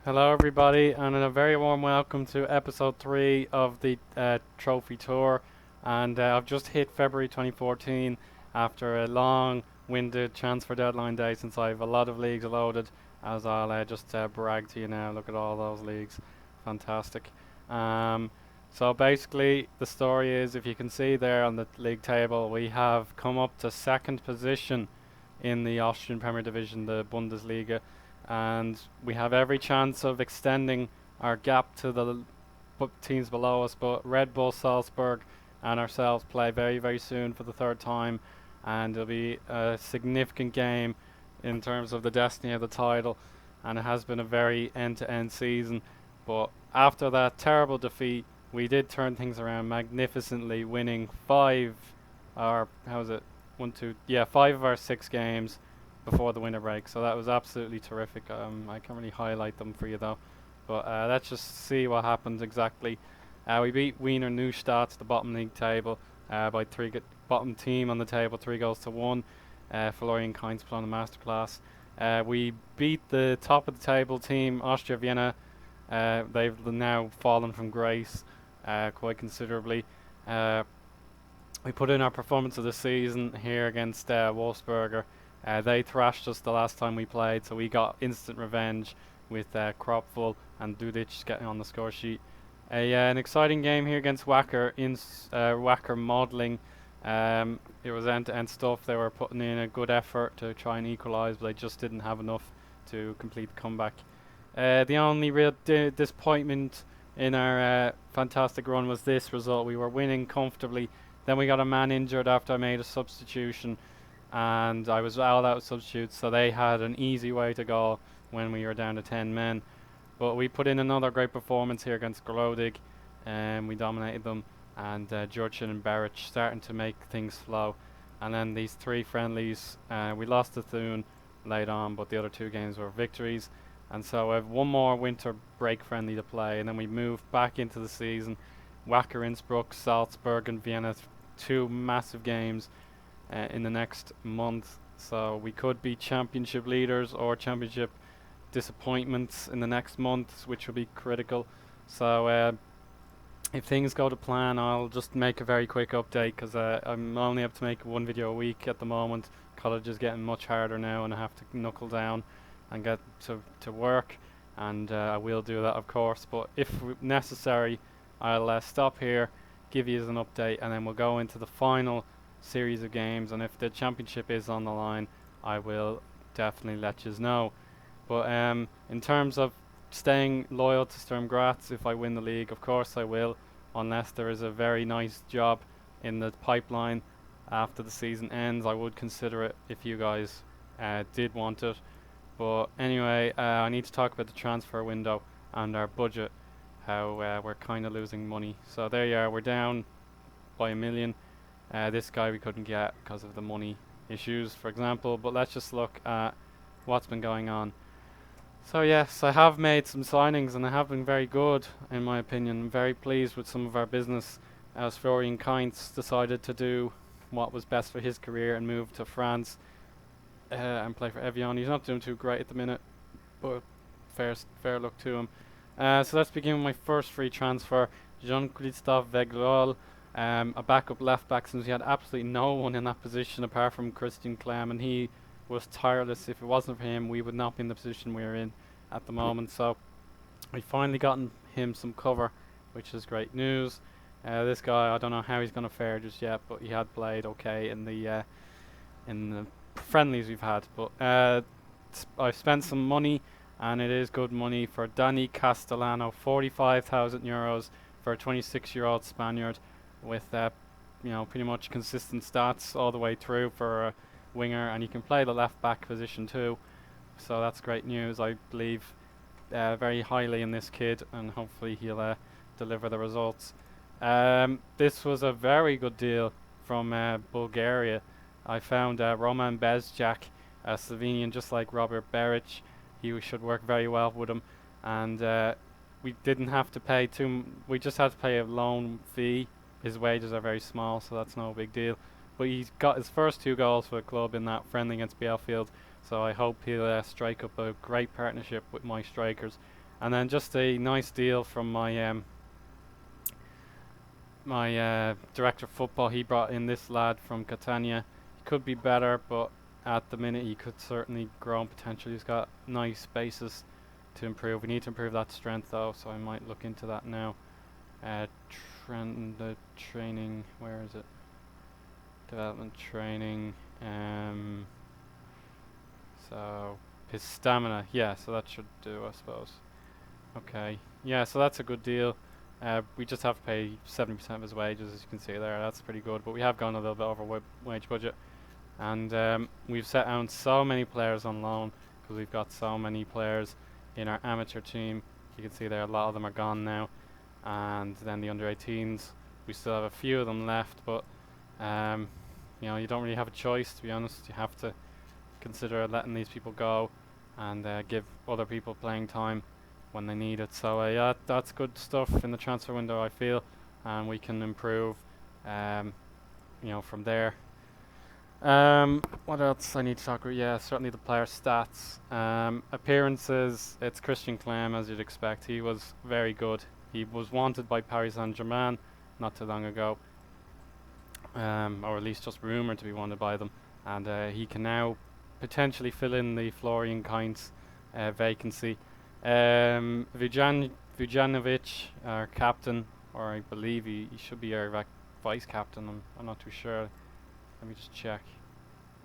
Hello, everybody, and a very warm welcome to episode 3 of the Trophy Tour. And I've just hit February 2014 after a long winded transfer deadline day since I have a lot of leagues loaded. As I'll just brag to you now, look at all those leagues. Fantastic. Um, so basically, the story is if you can see there on the league table, we have come up to second position in the Austrian Premier Division, the Bundesliga, and we have every chance of extending our gap to the teams below us. But Red Bull Salzburg and ourselves play very, very soon for the third time, and it'll be a significant game in terms of the destiny of the title. And it has been a very end-to-end season. But after that terrible defeat, we did turn things around magnificently, winning five, or how is it? One, two, yeah, five of our 6 games before the winter break. So that was absolutely terrific. I can't really highlight them for you though, but let's just see what happened exactly. We beat Wiener Neustadt, the bottom league table, by bottom team on the table, 3 goals to 1. Florian Kainz put on a masterclass. We beat the top of the table team, Austria Vienna. They've now fallen from grace quite considerably. Uh, we put in our performance of the season here against Wolfsberger. They thrashed us the last time we played, so we got instant revenge with Kropful and Dudic getting on the score sheet. An exciting game here against Wacker in Wacker modelling. It was end-to-end stuff. They were putting in a good effort to try and equalise, but they just didn't have enough to complete the comeback. The only real disappointment in our fantastic run was this result. We were winning comfortably. Then we got a man injured after I made a substitution, and I was all out of substitutes, so they had an easy way to go when we were down to 10 men. But we put in another great performance here against Grodig, and we dominated them, and Jurchin and Beric starting to make things flow. And then these 3 friendlies, we lost to Thun late on, but the other 2 games were victories. And so I have one more winter break friendly to play, and then we move back into the season. Wacker Innsbruck, Salzburg, and Vienna, 2 massive games in the next month. So we could be championship leaders or championship disappointments in the next month, which will be critical. So if things go to plan, I'll just make a very quick update because I'm only able to make 1 video a week at the moment. College is getting much harder now, and I have to knuckle down and get to work, and I will do that, of course. But if necessary, I'll stop here, give you an update, and then we'll go into the final series of games. And if the championship is on the line, I will definitely let you know. But in terms of staying loyal to Sturm Graz, if I win the league, of course I will, unless there is a very nice job in the pipeline after the season ends. I would consider it if you guys did want it. But anyway, I need to talk about the transfer window and our budget, how we're kind of losing money. So there you are, we're down by 1 million. This guy we couldn't get because of the money issues, for example. But let's just look at what's been going on. So yes, I have made some signings, and they have been very good, in my opinion. I'm very pleased with some of our business, as Florian Kainz decided to do what was best for his career and move to France and play for Evian. He's not doing too great at the minute, but fair luck to him. So let's begin with my first free transfer, Jean-Christophe Veglol, a backup left back, since we had absolutely no one in that position apart from Christian Clem, and he was tireless. If it wasn't for him, we would not be in the position we are in at the moment. So we finally gotten him some cover, which is great news. This guy, I don't know how he's going to fare just yet, but he had played okay in the friendlies we've had. But I've spent some money, and it is good money, for Danny Castellano, 45,000 euros for a 26-year-old Spaniard with pretty much consistent stats all the way through for a winger, and he can play the left back position too. So that's great news. I believe very highly in this kid, and hopefully he'll deliver the results. This was a very good deal from Bulgaria. I found Roman Bezjak, a Slovenian, just like Robert Beric. He should work very well with him, and we didn't have to pay we just had to pay a loan fee. His wages are very small, so that's no big deal. But he's got his first 2 goals for the club in that friendly against Bielefeld. So I hope he'll strike up a great partnership with my strikers. And then just a nice deal from my director of football. He brought in this lad from Catania. He could be better, but at the minute he could certainly grow in potential. He's got nice bases to improve. We need to improve that strength though, so I might look into that now. The training, where is it? Development training. So his stamina, yeah, so that should do, I suppose. Okay, yeah, so that's a good deal. We just have to pay 70% of his wages, as you can see there. That's pretty good, but we have gone a little bit over wage budget, and we've set out so many players on loan because we've got so many players in our amateur team. You can see there a lot of them are gone now, and then the under 18s, we still have a few of them left, but you know, you don't really have a choice, to be honest. You have to consider letting these people go and give other people playing time when they need it. So yeah, that's good stuff in the transfer window, I feel, and we can improve you know, from there. What else I need to talk about? Yeah, certainly the player stats. Appearances, it's Christian Clem, as you'd expect. He was very good. He was wanted by Paris Saint-Germain not too long ago, or at least just rumoured to be wanted by them, and he can now potentially fill in the Florian Kainz vacancy. Vujanovic, our captain, or I believe he should be our vice captain. I'm not too sure. Let me just check.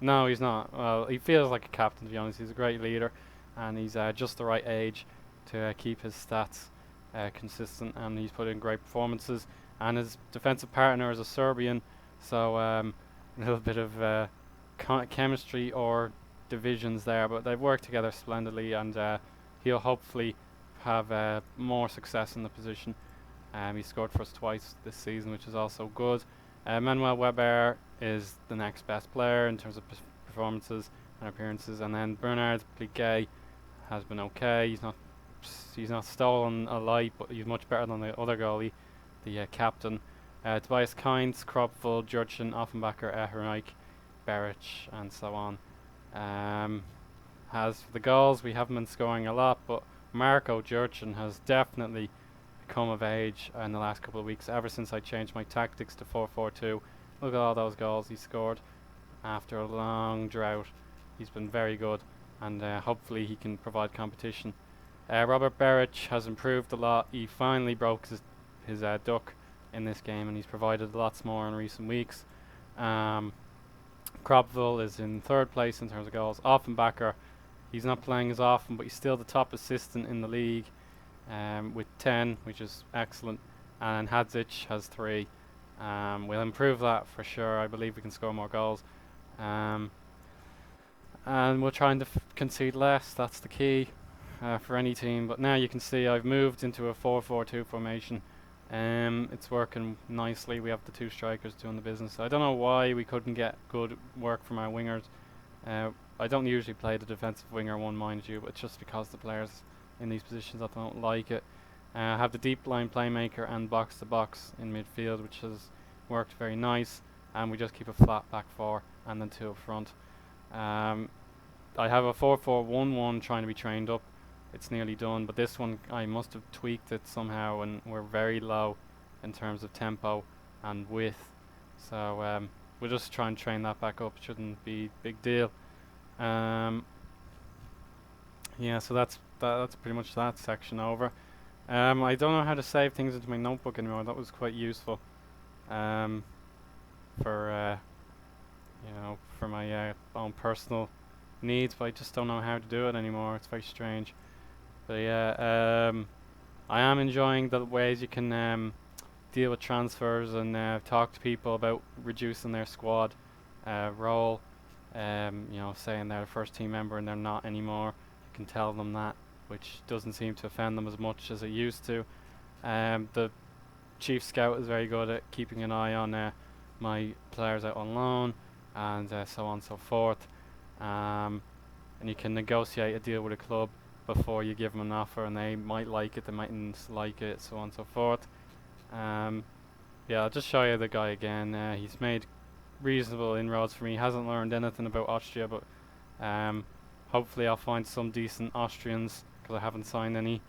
No, he's not. Well, he feels like a captain, to be honest. He's a great leader, and he's just the right age to keep his stats consistent, and he's put in great performances. And his defensive partner is a Serbian, so a little bit of chemistry or divisions there, but they've worked together splendidly, and he'll hopefully have more success in the position. He scored for us twice this season, which is also good. Manuel Weber is the next best player in terms of performances and appearances, and then Bernard Pliquet has been okay. He's not stolen a light, but he's much better than the other goalie, the captain. Tobias Kainz, Kropfel, Jurchen, Offenbacher, Ehrenreich, Beric, and so on. As for the goals, we haven't been scoring a lot, but Marco Jurchen has definitely come of age in the last couple of weeks, ever since I changed my tactics to 4-4-2. Look at all those goals he scored after a long drought. He's been very good, and hopefully he can provide competition. Robert Beric has improved a lot. He finally broke his duck in this game, and he's provided lots more in recent weeks. Kropfel is in third place in terms of goals. Offenbacher, he's not playing as often, but he's still the top assistant in the league with 10, which is excellent. And Hadzic has 3. We'll improve that for sure. I believe we can score more goals. And we're trying to concede less. That's the key for any team. But now you can see I've moved into a 4-4-2 formation. It's working nicely. We have the 2 strikers doing the business. I don't know why we couldn't get good work from our wingers. I don't usually play the defensive winger one, mind you, but it's just because the players in these positions that don't like it. I have the deep line playmaker and box to box in midfield, which has worked very nice, and we just keep a flat back 4 and then 2 up front. I have a 4-4-1-1 trying to be trained up. It's nearly done, but this one I must have tweaked it somehow, and we're very low in terms of tempo and width, so we'll just try and train that back up. It shouldn't be a big deal. Yeah, so that's pretty much that section over. I don't know how to save things into my notebook anymore. That was quite useful for you know, for my own personal needs, but I just don't know how to do it anymore. It's very strange. But yeah, I am enjoying the ways you can deal with transfers and talk to people about reducing their squad role. You know, saying they're a first team member and they're not anymore. You can tell them that, which doesn't seem to offend them as much as it used to. The chief scout is very good at keeping an eye on my players out on loan, and so on and so forth. And you can negotiate a deal with a club before you give them an offer, and they might like it, they mightn't like it, so on and so forth. Yeah, I'll just show you the guy again. He's made reasonable inroads for me. He hasn't learned anything about Austria, but hopefully I'll find some decent Austrians because I haven't signed any.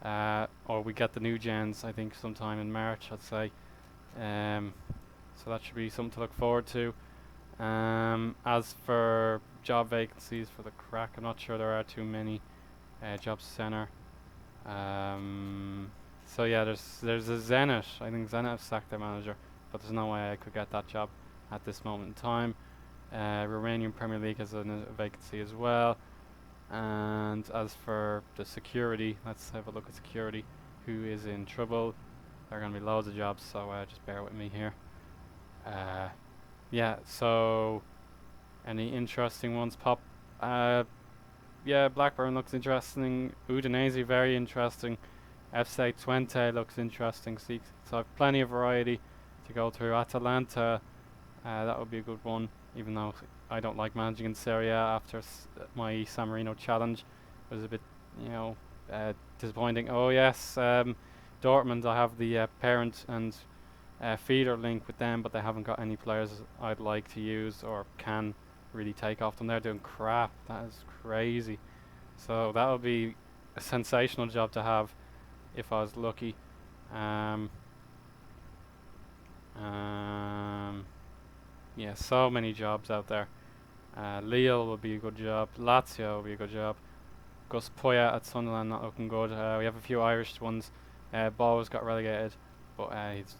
Or we get the new gens, I think, sometime in March, I'd say. Um, so that should be something to look forward to. As for job vacancies for the crack, I'm not sure there are too many. Job center. So yeah, there's a Zenit. I think Zenit have sacked their manager, but there's no way I could get that job at this moment in time. Romanian Premier League has a vacancy as well. And as for the security, let's have a look at security. Who is in trouble? There are going to be loads of jobs, so just bear with me here. Yeah, so any interesting ones pop? Yeah, Blackburn looks interesting. Udinese, very interesting. FC Twente looks interesting. So I've plenty of variety to go through. Atalanta, that would be a good one, even though I don't like managing in Serie A after my San Marino challenge. It was a bit, disappointing. Oh yes, Dortmund, I have the parent and feeder link with them, but they haven't got any players I'd like to use or can really take off them. They're doing crap. That is crazy. So that would be a sensational job to have if I was lucky. Yeah, so many jobs out there. Lille would be a good job. Lazio would be a good job. Gus Poyet at Sunderland, not looking good. We have a few Irish ones. Bowes got relegated, but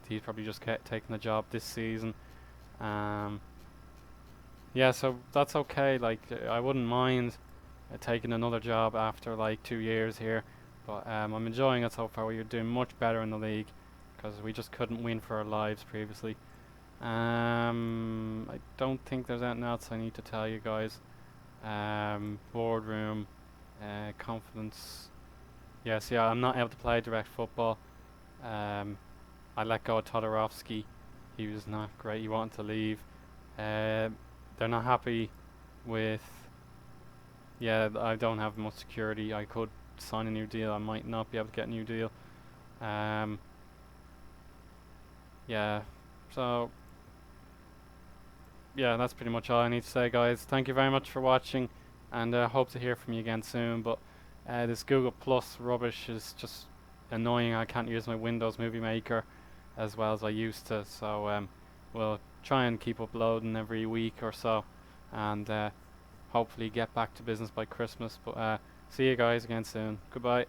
he's probably just taking the job this season. Yeah, so that's okay. Like I wouldn't mind taking another job after like 2 years here, but I'm enjoying it so far. We're doing much better in the league because we just couldn't win for our lives previously. I don't think there's anything else I need to tell you guys. Boardroom, confidence. Yes, yeah, I'm not able to play direct football. I let go of Todorovsky. He was not great. He wanted to leave. They're not happy with. Yeah, I don't have much security. I could sign a new deal. I might not be able to get a new deal. Yeah, so yeah, that's pretty much all I need to say, guys. Thank you very much for watching, and hope to hear from you again soon. But this Google Plus rubbish is just annoying. I can't use my Windows Movie Maker as well as I used to, so we'll try and keep uploading every week or so, and hopefully get back to business by Christmas. But see you guys again soon. Goodbye.